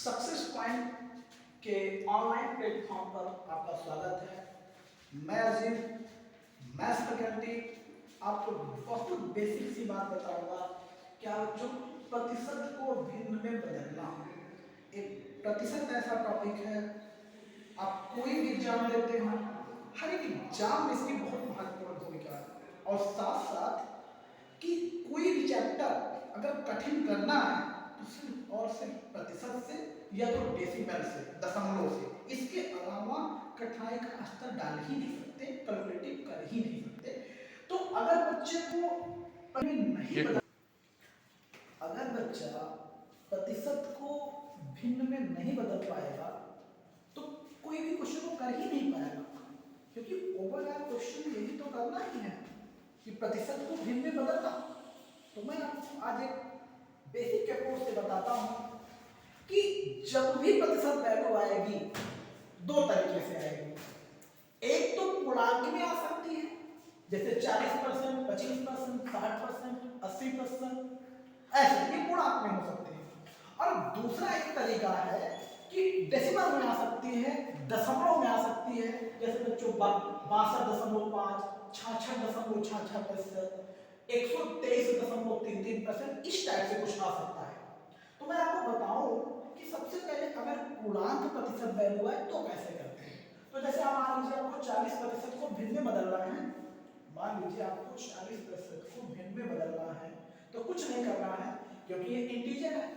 Success point के online platform पर आपका स्वागत है। मैं अजीम मैथ्स फैकल्टी आपको बहुत बेसिक सी बात बताऊंगा। क्या जो प्रतिशत को भिन्न में बदलना, एक प्रतिशत ऐसा टॉपिक है, आप कोई भी एग्जाम देते हैं, हर एक एग्जाम में इसकी बहुत महत्वपूर्ण भूमिका है। और साथ साथ कि कोई भी चैप्टर अगर कठिन करना है तो सिर्फ और सिर्फ प्रतिशत से या तो डेसिमल से, दशमलव से, इसके अलावा कठिनाई का स्तर डाल ही नहीं सकते, कैलकुलेटिव कर ही नहीं सकते। तो अगर बच्चे को नहीं बदल, अगर बच्चा प्रतिशत को भिन्न में नहीं बदल पाएगा तो कोई भी क्वेश्चन को कर ही नहीं पाएगा, क्योंकि ओवरऑल क्वेश्चन यही तो करना ही है कि प्रतिशत को भिन्न में बदलना। तो मैं आपको आज एक बेसिक अप्रोच से बताता हूं कि जब भी प्रतिशत वैल्यू आएगी दो तरीके से आएगी। एक तो पूर्णांक में आ सकती है, जैसे 40%, 25%, 60%, 80%, ऐसे ये पूर्णांक में हो सकते हैं। और दूसरा एक तरीका है कि डेसिमल में आ सकती है, दशमलव में आ सकती है, जैसे बच्चों 62.5, 66.66%, 123.33%, इस टाइप से कुछ आ सकता है। तो मैं आपको बताऊं कि सबसे पहले अगर पूर्णांक प्रतिशत वैल्यू है तो कैसे करते हैं। तो जैसे आप मान लीजिए आपको 40% को भिन्न में बदलना है, मान लीजिए आपको 40% को भिन्न में बदलना है, तो कुछ नहीं करना है, क्योंकि ये इंटीजर है,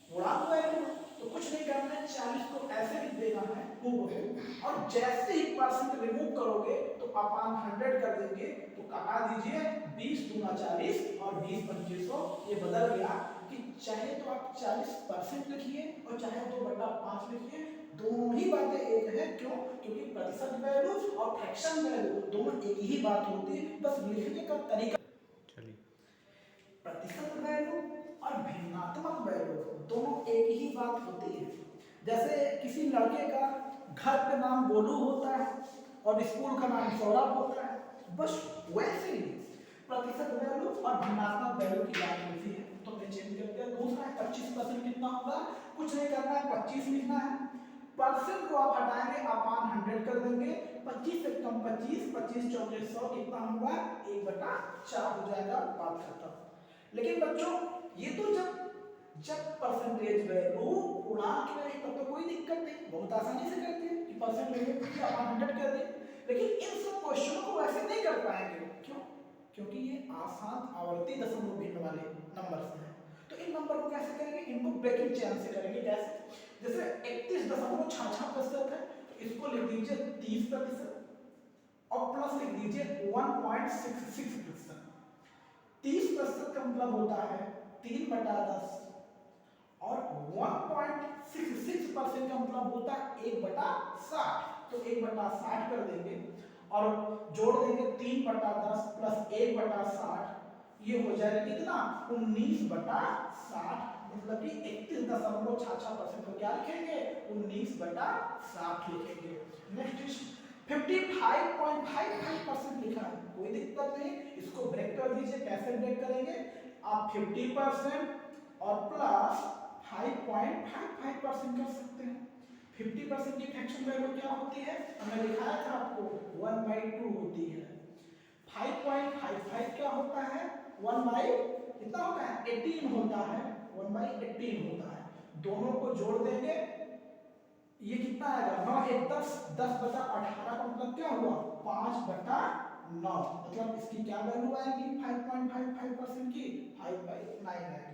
पूर्णांक वैल्यू है, तो कुछ नहीं करना है, 40 को ऐसे लिख देना है हूबहू, और जैसे ही परसेंट रिमूव करोगे तो अपान 100 कर देंगे, तो कटा दीजिए 20 दूना 40 और 20 2500, ये बदल गया कि चाहे तो आप 40% लिखिए और चाहे 2/5 लिखिए, दोनों ही बातें एक है। क्यों? क्योंकि प्रतिशत वैल्यू और फ्रैक्शन वैल्यू दोनों एक ही बात होती है, बस लिखने का तरीका। चलिए, प्रतिशत वैल्यू और भिन्नात्मक वैल्यू दोनों एक ही बात होती है। जैसे किसी लड़के का घर का नाम गोलू होता है और स्कूल का नाम सौरभ होता है, बस वैसे ही प्रतिशत वैल्यू और भिन्नात्मक वैल्यू की बात होती है। तो मैं चेंज करते हैं, दूसरा है 25% कितना होगा, कुछ नहीं करना है, 25 लिखना है, परसेंट को आप हटाएंगे, अपान 100 कर देंगे, 25 से कम 25, 25 चौके 100 कितना होगा, 1/4 हो जाएगा, बात खत्म। लेकिन बच्चों ये तो जब परसेंटेज वैल्यू पूर्णांक में है तब तो कोई दिक्कत नहीं, बहुत आसानी से करते हैं कि परसेंट वैल्यू अपान 100 कर दें। लेकिन इन सब क्वेश्चनों को वैसे नहीं कर पाएंगे। क्यों? क्योंकि ये आसान आवर्ती दशमलव भिन्न वाले नंबर्स हैं। तो इन नंबर को कैसे करेंगे, इनको ब्रेकिंग चेन से करेंगे। कैसे? जैसे 31.66% है, तो इसको लिख दीजिए 30% और प्लस लिख दीजिए 1.66%। 30% का मतलब होता है 3/10 और 1.66% का मतलब होता है 1/60। तो 1/60 कर देंगे और जोड़ देंगे 3/10 प्लस 1/60, ये हो जाएगा कितना, 19/60। मतलब कि 31.66% को क्या लिखेंगे, 19/60 लिखेंगे। नेक्स्ट 55.55% लिखा है, कोई दिक्कत नहीं, इसको ब्रेक कर दीजिए। कैसे ब्रेक करेंगे, आप 50% और प्लस 5.55% कर सकते हैं। 50% की फ्रैक्शन वैल्यू क्या होती है, हमने दिखाया था आपको, 1/2 होती है। 5.55 क्या होता है, 1/, कितना होता है, 18 होता है, 1/18 होता है। दोनों को जोड़ देंगे, ये कितना आएगा, 9 1 10, 10/18 का मतलब क्या हुआ, 5/9। मतलब इसकी क्या वैल्यू आएगी 5.55% की, 5/9 आएगी।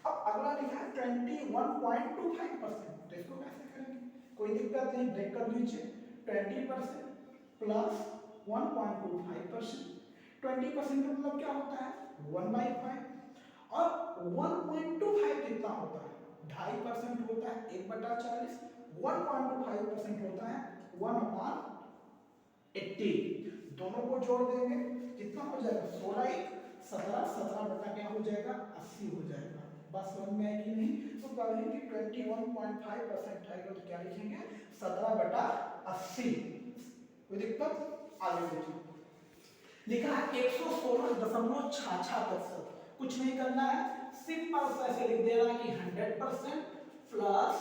अब अगला लिखा है 21.25%, तो इसको कैसे करेंगे, कोई दिक्कत नहीं, ब्रेक कर लीजिए। 20% प्लस 1.25%, 20% का मतलब क्या होता है, 1/5, और 1.25 कितना होता है, 2.5% होता है, 1/40। 1.25% होता है 1/80। दोनों को जोड़ देंगे, कितना हो जाएगा, 16 17, 17 बटा क्या हो जाएगा, 80 हो जाएगा। बस समझ में आएगी नहीं, तो कहेंगे 21.5% आएगा, तो क्या लिखेंगे, 17/80। कोई दिक्कत, आगे देखिए, लिखा है 116.66%, कुछ नहीं करना है, सिंपल सा ऐसे लिख देना कि 100% प्लस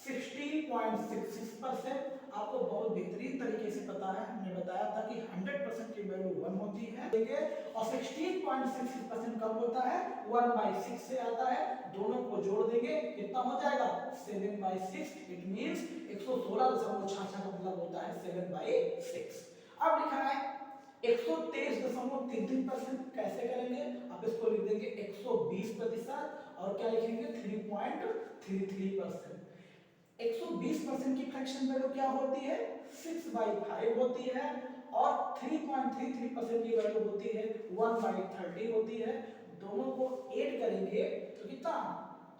16.66%। आपको बहुत बेहतरीन तरीके से पता है, हमने बताया था कि 100% की वैल्यू 1 होती है, ठीक है, और 16.66% कब होता है, 1/6 से आता है। दोनों को जोड़ देंगे कितना हो जाएगा, 7/6। इट मींस 116.66 का मतलब होता है 7/6। अब लिखा है 123.33%। कैसे करेंगे, आप इसको लिख देंगे 120% और क्या लिखेंगे 3.33%। 120% की फ्रैक्शन वैल्यू क्या होती है, 6/5 होती है, और 3.33% की वैल्यू होती है 1/30 होती है। दोनों को ऐड करेंगे तो कितना,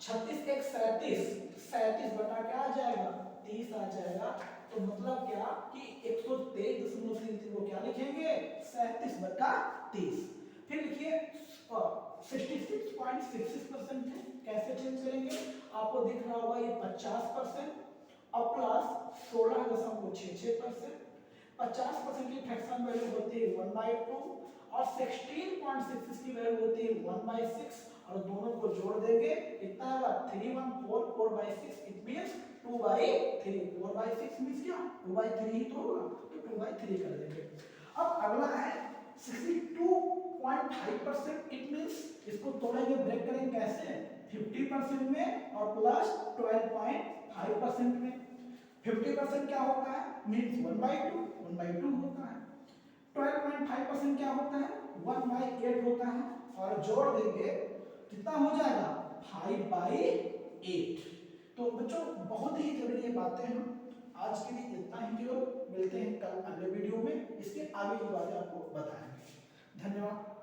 36 एक 37, 37 बटा क्या आ जाएगा, 30 आ जाएगा। तो मतलब क्या कि 123.33 को क्या लिखेंगे, 37/30। फिर लिखिए 66.66% है, कैसे चेंज करेंगे, आपको दिख रहा होगा ये 50% और प्लस 16.66%। 50% की फ्रैक्शन वैल्यू होती है 1/2 और 16.66 की वैल्यू होती है 1/6, और दोनों को जोड़ देंगे कितना आएगा 314, 4/6। It means 2/3। 4/6 मींस क्या, 2/3 ही तो होगा, तो 2/3 कर देंगे। अब अगला है 62.5%। इट मींस इसको तोड़ेंगे, ब्रेक करेंगे कैसे, 50% में और प्लस 12.5% में। 50% क्या होता है, मींस 1/2 होता है। 12.5% क्या होता है, 1/8 होता है, और जोड़ देंगे कितना हो जाएगा 5/8। तो बच्चों बहुत ही जरूरी बातें हैं, आज के लिए इतना ही केवल, मिलते हैं कल अगले वीडियो में, इसके आगे की बातें आपको बताएंगे। धन्यवाद।